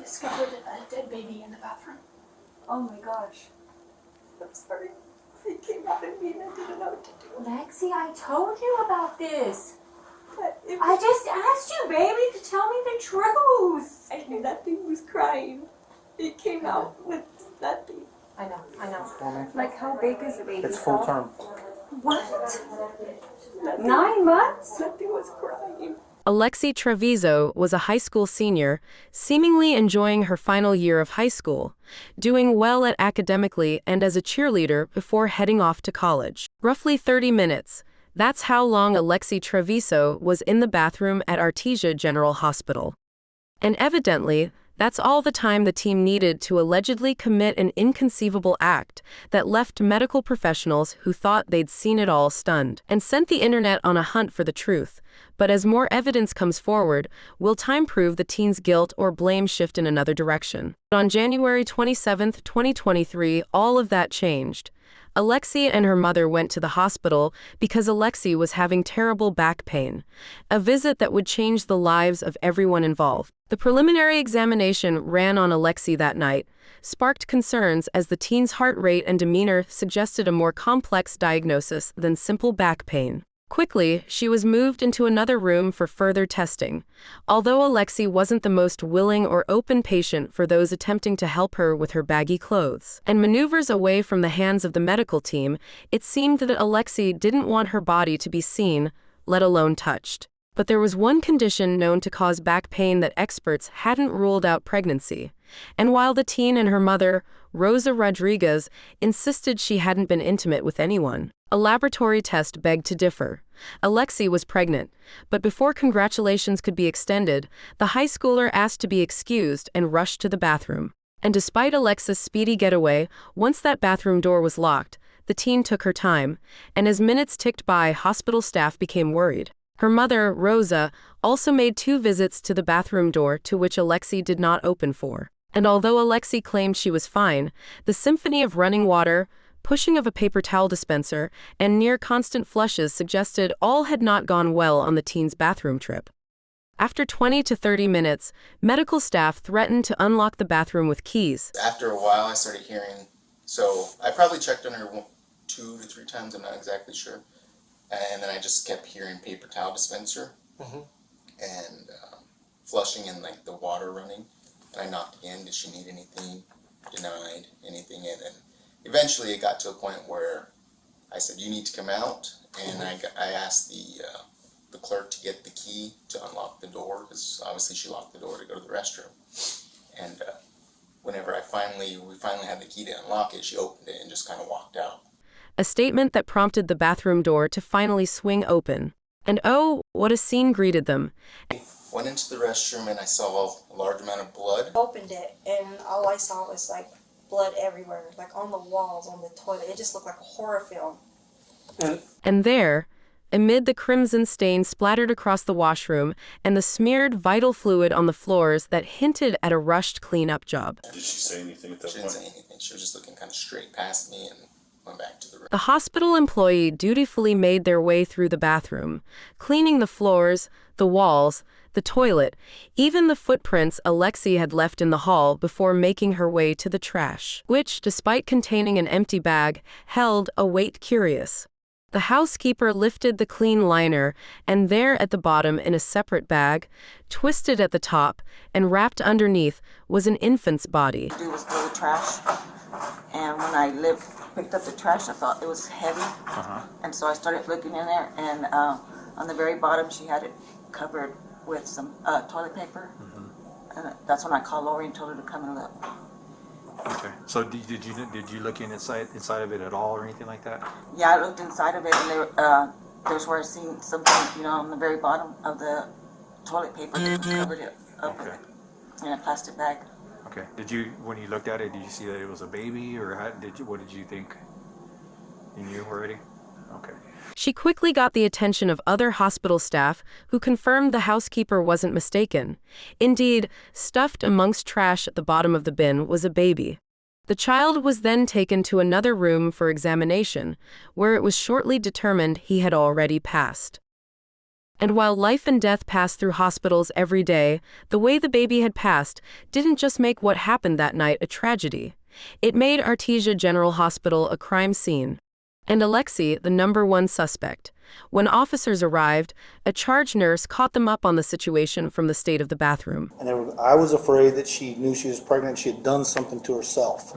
discovered a dead baby in the bathroom. Oh my gosh. I'm sorry. He came out at me and I didn't know what to do. Lexi, I told you about this. But I just asked you, baby, to tell me the truth. I knew that thing was crying. It came out with nothing. I know. Like, how big is the baby? It's full term. What? Nothing, 9 months? nothing was crying. Alexee Trevizo was a high school senior, seemingly enjoying her final year of high school, doing well at academically and as a cheerleader before heading off to college. Roughly 30 minutes. That's how long Alexee Trevizo was in the bathroom at Artesia General Hospital. And evidently, that's all the time the team needed to allegedly commit an inconceivable act that left medical professionals who thought they'd seen it all stunned and sent the internet on a hunt for the truth. But as more evidence comes forward, will time prove the teen's guilt or blame shift in another direction? On January 27, 2023, all of that changed. Alexee and her mother went to the hospital because Alexee was having terrible back pain, a visit that would change the lives of everyone involved. The preliminary examination ran on Alexee that night, sparked concerns as the teen's heart rate and demeanor suggested a more complex diagnosis than simple back pain. Quickly, she was moved into another room for further testing, although Alexee wasn't the most willing or open patient for those attempting to help her with her baggy clothes. And maneuvers away from the hands of the medical team, it seemed that Alexee didn't want her body to be seen, let alone touched. But there was one condition known to cause back pain that experts hadn't ruled out: pregnancy. And while the teen and her mother, Rosa Rodriguez, insisted she hadn't been intimate with anyone, a laboratory test begged to differ. Alexee was pregnant, but before congratulations could be extended, the high schooler asked to be excused and rushed to the bathroom. And despite Alexee's speedy getaway, once that bathroom door was locked, the teen took her time, and as minutes ticked by, hospital staff became worried. Her mother, Rosa, also made 2 visits to the bathroom door, to which Alexee did not open for. And although Alexee claimed she was fine, the symphony of running water, pushing of a paper towel dispenser, and near-constant flushes suggested all had not gone well on the teen's bathroom trip. After 20 to 30 minutes, medical staff threatened to unlock the bathroom with keys. After a while, I started hearing, so I probably checked on her 2 to 3 times, I'm not exactly sure. And then I just kept hearing paper towel dispenser and flushing and like the water running. And I knocked again, did she need anything? Denied anything. And then eventually it got to a point where I said, you need to come out. And I asked the clerk to get the key to unlock the door, because obviously she locked the door to go to the restroom. And whenever we finally had the key to unlock it, she opened it and just kind of walked out. A statement that prompted the bathroom door to finally swing open. And oh, what a scene greeted them. Went into the restroom and I saw a large amount of blood. Opened it and all I saw was like blood everywhere, like on the walls, on the toilet. It just looked like a horror film. And there, amid the crimson stain splattered across the washroom and the smeared vital fluid on the floors that hinted at a rushed cleanup job. Did she say anything at that point? She didn't say anything. She was just looking kind of straight past me and went back to the room. The hospital employee dutifully made their way through the bathroom, cleaning the floors, the walls, the toilet, even the footprints Alexee had left in the hall before making her way to the trash, which, despite containing an empty bag, held a weight curious. The housekeeper lifted the clean liner, and there at the bottom in a separate bag, twisted at the top and wrapped underneath, was an infant's body. It was full of trash, and when I picked up the trash, I thought it was heavy, and so I started looking in there, and on the very bottom she had it covered with some toilet paper, and that's when I called Lori and told her to come and look. Okay. So did you look inside of it at all or anything like that? Yeah, I looked inside of it, and there's where I seen something, on the very bottom of the toilet paper that covered it up in a plastic bag. Okay. When you looked at it, did you see that it was a baby, or what did you think? You knew already? Okay. She quickly got the attention of other hospital staff who confirmed the housekeeper wasn't mistaken. Indeed, stuffed amongst trash at the bottom of the bin was a baby. The child was then taken to another room for examination, where it was shortly determined he had already passed. And while life and death passed through hospitals every day, the way the baby had passed didn't just make what happened that night a tragedy. It made Artesia General Hospital a crime scene. And Alexee, the #1 suspect. When officers arrived, a charge nurse caught them up on the situation from the state of the bathroom. And I was afraid that she knew she was pregnant. She had done something to herself.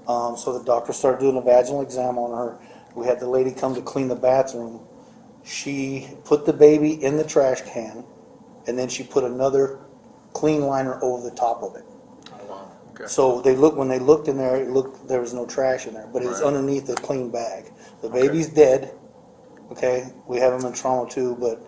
So the doctor started doing a vaginal exam on her. We had the lady come to clean the bathroom. She put the baby in the trash can, and then she put another clean liner over the top of it. Okay. So when they looked in there, there was no trash in there, but it was underneath a clean bag. The baby's dead. Okay, we have him in trauma too, but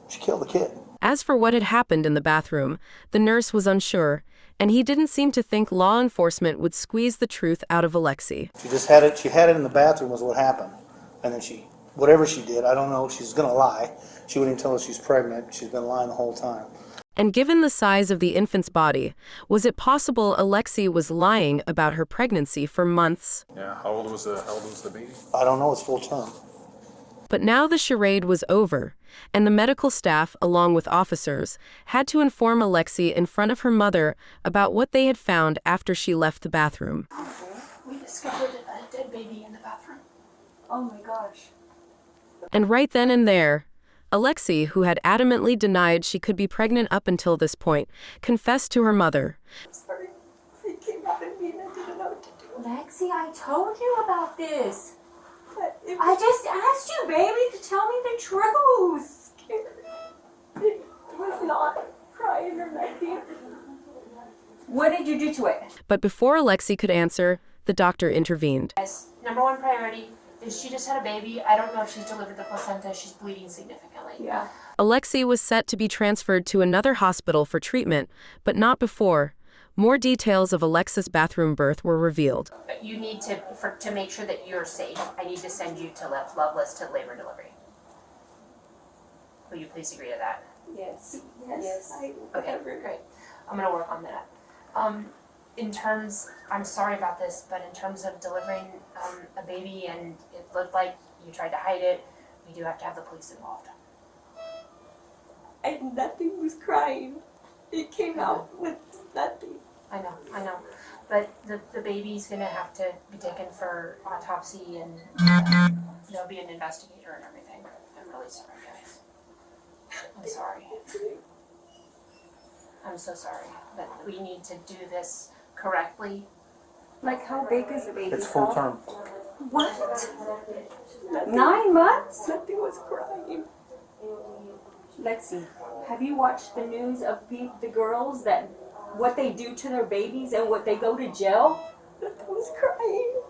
she killed the kid. As for what had happened in the bathroom, the nurse was unsure, and he didn't seem to think law enforcement would squeeze the truth out of Alexee. She just had it. She had it in the bathroom was what happened, and then whatever she did, I don't know. She's gonna lie. She wouldn't even tell us she's pregnant. She's been lying the whole time. And given the size of the infant's body, was it possible Alexee was lying about her pregnancy for months? Yeah. How old was the baby? I don't know. It's full term. But now the charade was over, and the medical staff, along with officers, had to inform Alexee in front of her mother about what they had found after she left the bathroom. We discovered a dead baby in the bathroom. Oh my gosh. And right then and there, Alexee, who had adamantly denied she could be pregnant up until this point, confessed to her mother. Sorry. It came out of me and I didn't know what to do. Alexee, I told you about this. I just asked you, baby, to tell me the truth. It was not crying or nothing. What did you do to it? But before Alexee could answer, the doctor intervened. Guys, #1 priority is she just had a baby. I don't know if she's delivered the placenta. She's bleeding significantly. Yeah. Alexee was set to be transferred to another hospital for treatment, but not before. More details of Alexee's bathroom birth were revealed. But you need to make sure that you're safe, I need to send you to Loveless to labor and delivery. Will you please agree to that? Yes. Yes. Okay, great. I'm going to work on that. I'm sorry about this, but in terms of delivering a baby and it looked like you tried to hide it, we do have to have the police involved. And nothing was crying. It came out with nothing. I know. But the baby's going to have to be taken for autopsy and there'll be an investigator and everything. I'm really sorry, guys. I'm sorry. I'm so sorry. But we need to do this correctly. Like, how big is the baby? It's full term. What? 9 months? Nothing was crying. Lexi, have you watched the news of the girls that what they do to their babies and what they go to jail? Nothing was crying.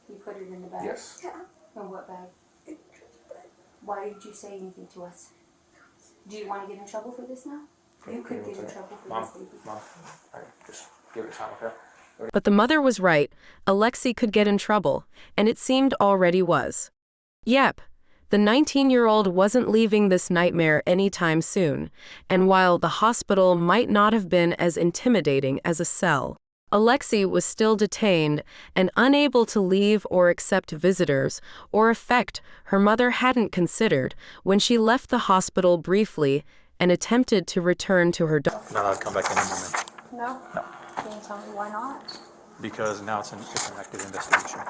You put it in the bag? Yes. Yeah. In what bag? Why did you say anything to us? Do you want to get in trouble for this now? You could get in trouble for this, baby. Mom, just give it time, okay? But the mother was right. Alexee could get in trouble, and it seemed already was. Yep, the 19-year-old wasn't leaving this nightmare anytime soon, and while the hospital might not have been as intimidating as a cell, Alexee was still detained and unable to leave or accept visitors or effect her mother hadn't considered when she left the hospital briefly and attempted to return to her daughter. Not allowed to come back in a moment. No? Can you tell me why not? Because now it's an active investigation.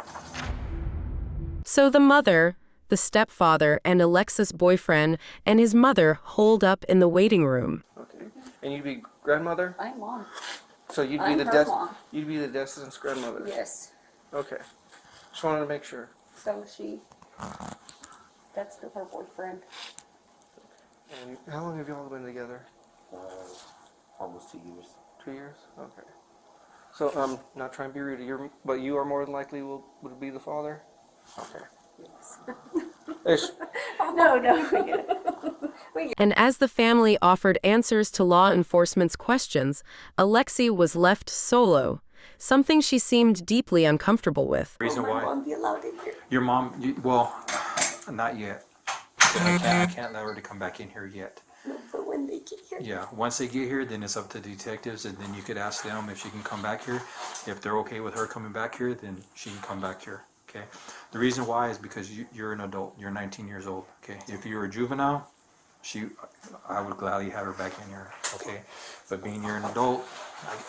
So the mother, the stepfather, and Alexee's boyfriend and his mother holed up in the waiting room. Okay. And you'd be grandmother? I'm mom. So you'd be I'm the her mom. you'd be the descendant's grandmother. Yes. Okay. Just wanted to make sure. So that's her boyfriend. And how long have y'all been together? Almost 2 years. 2 years? Okay. So not trying to be rude, but you are more than likely would be the father? Okay. Yes. No. And as the family offered answers to law enforcement's questions, Alexee was left solo, something she seemed deeply uncomfortable with. Reason why? Mom, be allowed in here. Your mom, well, not yet. I can't allow her to come back in here yet. But when they get here. Yeah, once they get here, then it's up to the detectives, and then you could ask them if she can come back here. If they're okay with her coming back here, then she can come back here. okay? The reason why is because you're an adult. You're 19 years old, okay? If you were a juvenile, I would gladly have her back in here, okay? But being you're an adult,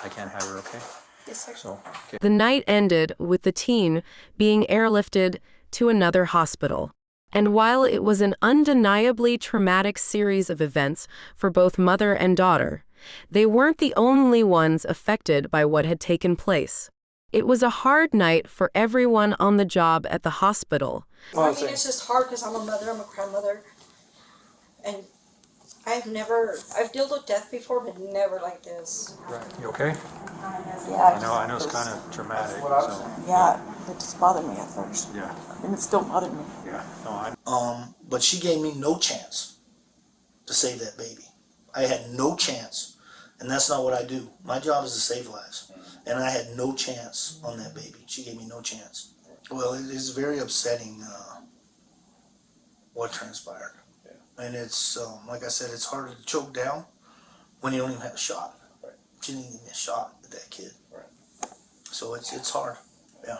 I can't have her, okay? Yes, sir. So, okay. The night ended with the teen being airlifted to another hospital. And while it was an undeniably traumatic series of events for both mother and daughter, they weren't the only ones affected by what had taken place. It was a hard night for everyone on the job at the hospital. I mean, it's just hard because I'm a mother, I'm a grandmother, and I've dealt with death before, but never like this. Right. You okay? Yeah, I know it's kind of traumatic. So, yeah, it just bothered me at first. yeah. And it still bothered me. Yeah. No, But she gave me no chance to save that baby. I had no chance, and that's not what I do. My job is to save lives, and I had no chance on that baby. She gave me no chance. Well, it is very upsetting what transpired, and it's like I said, it's harder to choke down when you don't even have a shot. Right. She didn't give me a shot at that kid. Right. So it's hard. Yeah.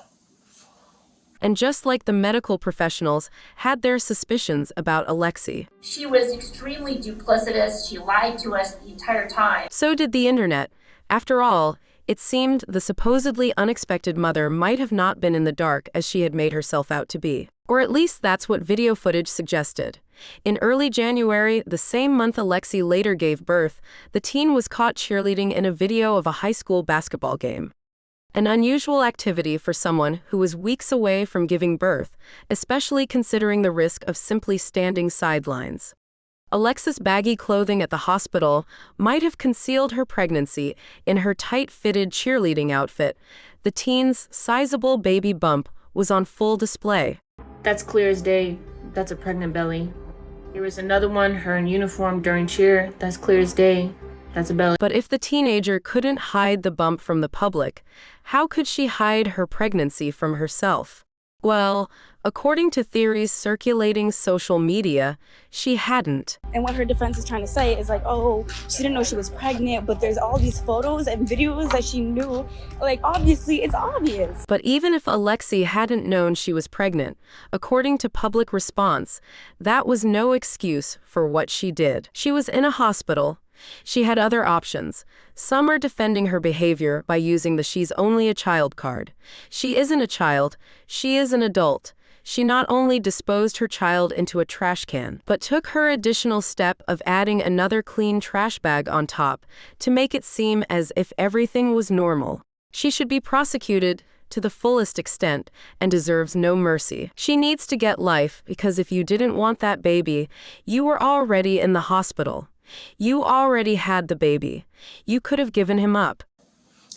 And just like the medical professionals had their suspicions about Alexee, she was extremely duplicitous. She lied to us the entire time. so did the internet. After all, it seemed the supposedly unexpected mother might have not been in the dark as she had made herself out to be. Or at least that's what video footage suggested. In early January, the same month Alexee later gave birth, the teen was caught cheerleading in a video of a high school basketball game. An unusual activity for someone who was weeks away from giving birth, especially considering the risk of simply standing sidelines. Alexee's baggy clothing at the hospital might have concealed her pregnancy in her tight-fitted cheerleading outfit. The teen's sizable baby bump was on full display. That's clear as day. That's a pregnant belly. Here was another one, her in uniform during cheer. That's clear as day. That's a belly. But if the teenager couldn't hide the bump from the public, how could she hide her pregnancy from herself? Well, according to theories circulating social media, she hadn't. And what her defense is trying to say is like, oh, she didn't know she was pregnant, but there's all these photos and videos that she knew. Like, obviously, it's obvious. But even if Alexee hadn't known she was pregnant, according to public response, that was no excuse for what she did. She was in a hospital. She had other options. Some are defending her behavior by using the "she's only a child" card. She isn't a child, she is an adult. She not only disposed her child into a trash can, but took her additional step of adding another clean trash bag on top to make it seem as if everything was normal. She should be prosecuted to the fullest extent and deserves no mercy. She needs to get life because if you didn't want that baby, you were already in the hospital. You already had the baby. You could have given him up.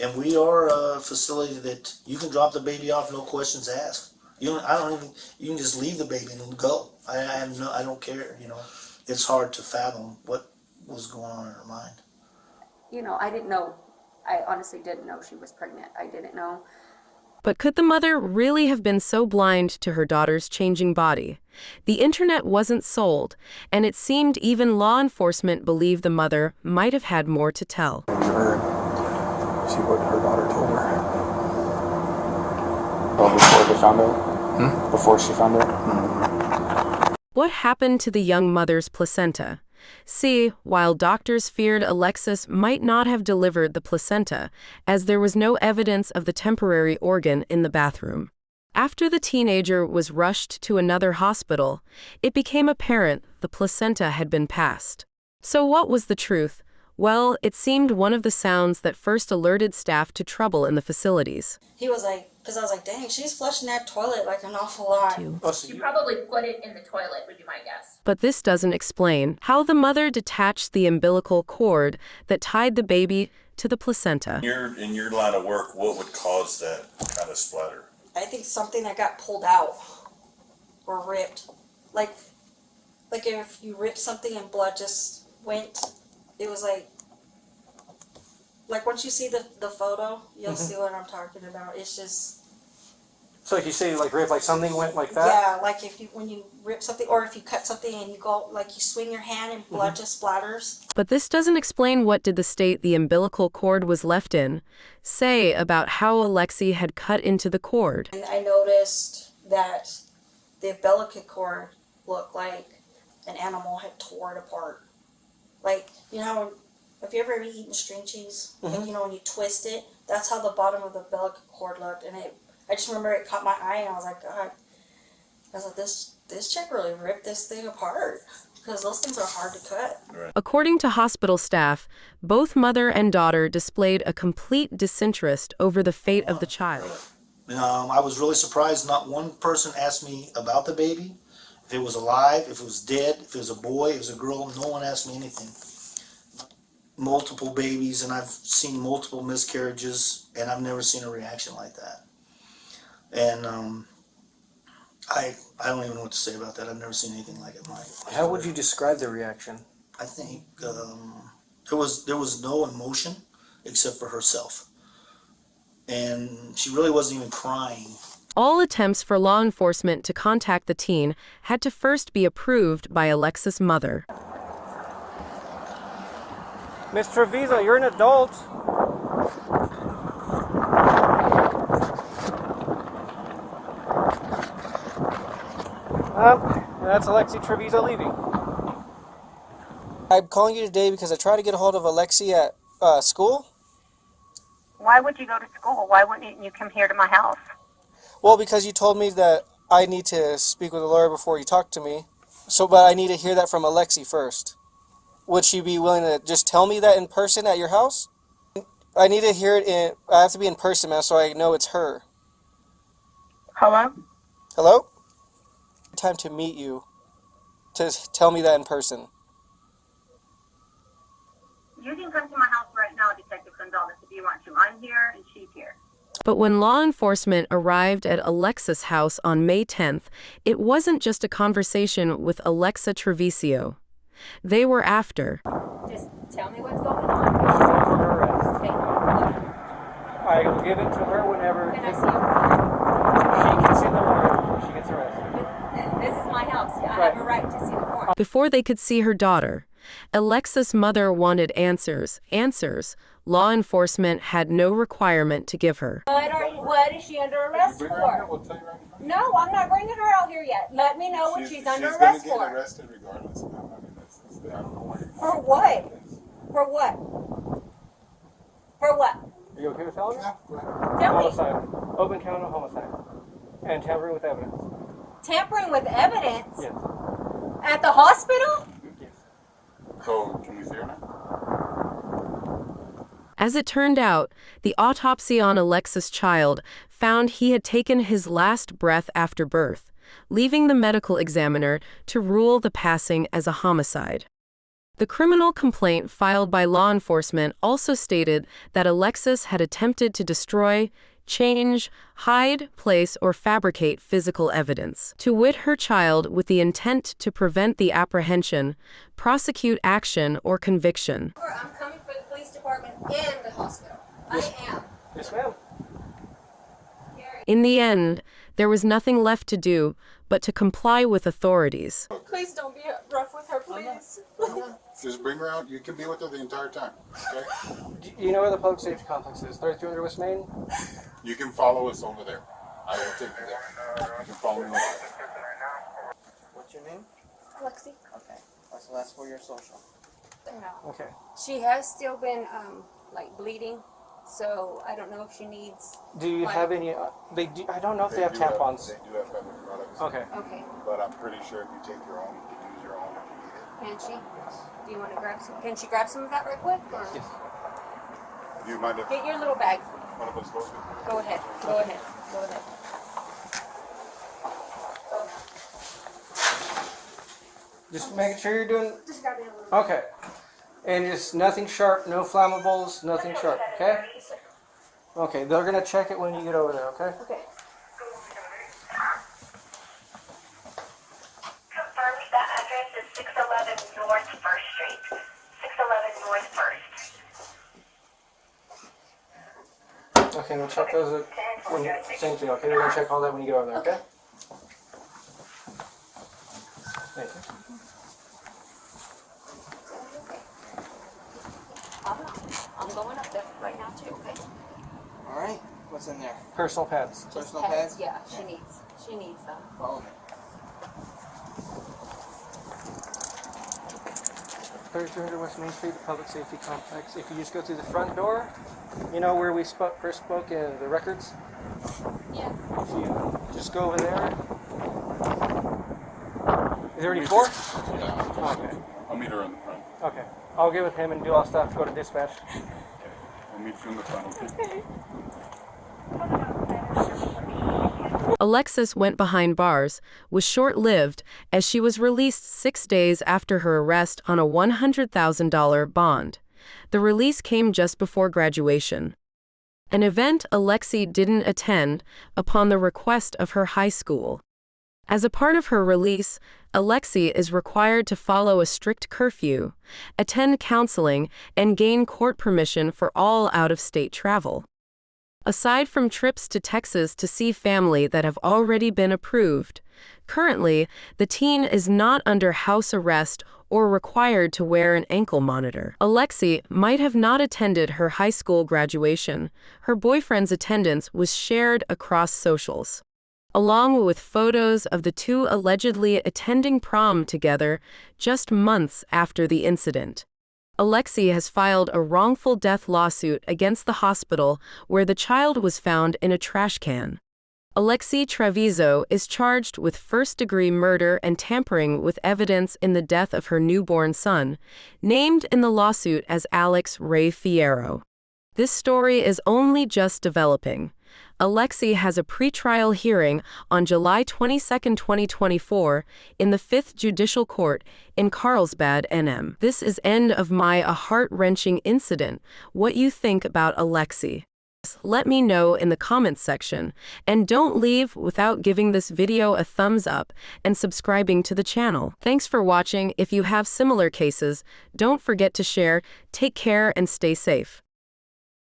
And we are a facility that you can drop the baby off, no questions asked. You can just leave the baby and go. I don't care. It's hard to fathom what was going on in her mind. I didn't know. I honestly didn't know she was pregnant. I didn't know. But could the mother really have been so blind to her daughter's changing body? The internet wasn't sold, and it seemed even law enforcement believed the mother might have had more to tell. see what her daughter told her. Well, before they found out? Before she found out? What happened to the young mother's placenta? See, while doctors feared Alexis might not have delivered the placenta, as there was no evidence of the temporary organ in the bathroom. After the teenager was rushed to another hospital, it became apparent the placenta had been passed. So what was the truth? Well, it seemed one of the sounds that first alerted staff to trouble in the facilities. He was like, because I was like, dang, she's flushing that toilet like an awful lot. She probably put it in the toilet, would be my guess. But this doesn't explain how the mother detached the umbilical cord that tied the baby to the placenta. In your line of work, what would cause that kind of splatter? I think something that got pulled out or ripped. Like if you ripped something and blood just went, it was like once you see the photo, you'll see what I'm talking about. It's just... So like you say, like rip, like something went like that? Yeah, like when you rip something, or if you cut something and you go, like you swing your hand and blood just splatters. But this doesn't explain what did the state the umbilical cord was left in say about how Alexee had cut into the cord. And I noticed that the umbilical cord looked like an animal had tore it apart. Like, you know how, have you ever eaten string cheese? Like, you know, when you twist it, that's how the bottom of the umbilical cord looked. And I just remember it caught my eye, and I was like, God, I was like, this chick really ripped this thing apart. Because those things are hard to cut. Right. According to hospital staff, both mother and daughter displayed a complete disinterest over the fate of the child. I was really surprised not one person asked me about the baby, if it was alive, if it was dead, if it was a boy, if it was a girl. No one asked me anything. Multiple babies, and I've seen multiple miscarriages, and I've never seen a reaction like that. And I don't even know what to say about that. I've never seen anything like it. How would you describe the reaction? I think there was no emotion except for herself, and she really wasn't even crying. All attempts for law enforcement to contact the teen had to first be approved by Alexee's mother. Miss Trevizo, you're an adult. That's Alexee Trevizo leaving. I'm calling you today because I tried to get a hold of Alexee at school. Why would you go to school? Why wouldn't you come here to my house? Well, because you told me that I need to speak with a lawyer before you talk to me. But I need to hear that from Alexee first. Would she be willing to just tell me that in person at your house? I need to hear it I have to be in person, man, so I know it's her. Hello? Hello? Time to meet you. To tell me that in person. You can come to my house right now, Detective Gonzalez, if you want to. I'm here and she's here. But when law enforcement arrived at Alexee's house on May 10th, it wasn't just a conversation with Alexee Trevizo. They were after. Just tell me what's going on. For her arrest. I will give it to her whenever. Can I see her? She can see the warrant when she gets arrested. But this is my house. I have a right to see the warrant. Before they could see her daughter, Alexee's mother wanted answers. Law enforcement had no requirement to give her. What is she under arrest for? No, I'm not bringing her out here yet. Let me know what she's under arrest for. She's going to get arrested regardless, ma'am. I mean, I don't know why. For what? For what? For what? Are you okay with telling me? Yeah, go ahead. Tell me. Homicide. Open count of homicide. And tampering with evidence. Tampering with evidence? Yes. At the hospital? Yes. So, can we see her now? As it turned out, the autopsy on Alexee's child found he had taken his last breath after birth, leaving the medical examiner to rule the passing as a homicide. The criminal complaint filed by law enforcement also stated that Alexee had attempted to destroy, change, hide, place, or fabricate physical evidence to wit her child with the intent to prevent the apprehension, prosecute action, or conviction. I'm coming for the police department and the hospital. I am. Yes, ma'am. In the end, there was nothing left to do but to comply with authorities. Please don't be rough with her, please. Just bring her out. You can be with her the entire time. Okay? Do you know where the public safety complex is? 3300 West Main? You can follow us over there. I will take you there. You can follow me over there. What's your name? Alexee. Okay. What's the last 4 of your social? No. Okay. She has still been bleeding, so I don't know if she needs. Do you have any? I don't know if they have tampons. They do have feminine products. Okay. Okay. But I'm pretty sure if you take your own, you can use your own if you need it. Can she? Do you want to grab some? Can she grab some of that right quick? Or? Yes. Do you mind if Get your little bag. one of us goes with you? Go ahead. Go ahead. Go ahead. Just making sure you're doing. Just grab me a little. Okay. And just nothing sharp, no flammables, nothing sharp. Okay. Okay. They're gonna check it when you get over there. Okay. Okay. Confirms that address is 611 North 1st Street. 611 North 1st. Okay. We'll check those. Same thing. Okay. They're gonna check all that when you get over there. Okay. Thank you. I'm going up there right now too. Okay. All right. What's in there? Personal pads. Just Personal pads? Yeah, she needs. She needs them. Follow me. 3300 West Main Street, the Public Safety Complex. If you just go through the front door, you know where we first spoke in the records? Yeah. If you just go over there. Is there any four? Yeah. Okay. I'll meet her in the front. Okay. I'll get with him and do all stuff, go to dispatch. Okay. I'll meet you in the front, okay? Alexis went behind bars, was short-lived, as she was released 6 days after her arrest on a $100,000 bond. The release came just before graduation, an event Alexee didn't attend upon the request of her high school. As a part of her release, Alexee is required to follow a strict curfew, attend counseling, and gain court permission for all out-of-state travel. Aside from trips to Texas to see family that have already been approved, currently, the teen is not under house arrest or required to wear an ankle monitor. Alexee might have not attended her high school graduation. Her boyfriend's attendance was shared across socials, along with photos of the two allegedly attending prom together just months after the incident. Alexee has filed a wrongful death lawsuit against the hospital where the child was found in a trash can. Alexee Trevizo is charged with first-degree murder and tampering with evidence in the death of her newborn son, named in the lawsuit as Alex Ray Fierro. This story is only just developing. Alexee has a pretrial hearing on July 22, 2024, in the 5th Judicial Court in Carlsbad, NM. This is end of a heart-wrenching incident. What you think about Alexee? Let me know in the comments section, and don't leave without giving this video a thumbs up and subscribing to the channel. Thanks for watching. If you have similar cases, don't forget to share. Take care and stay safe.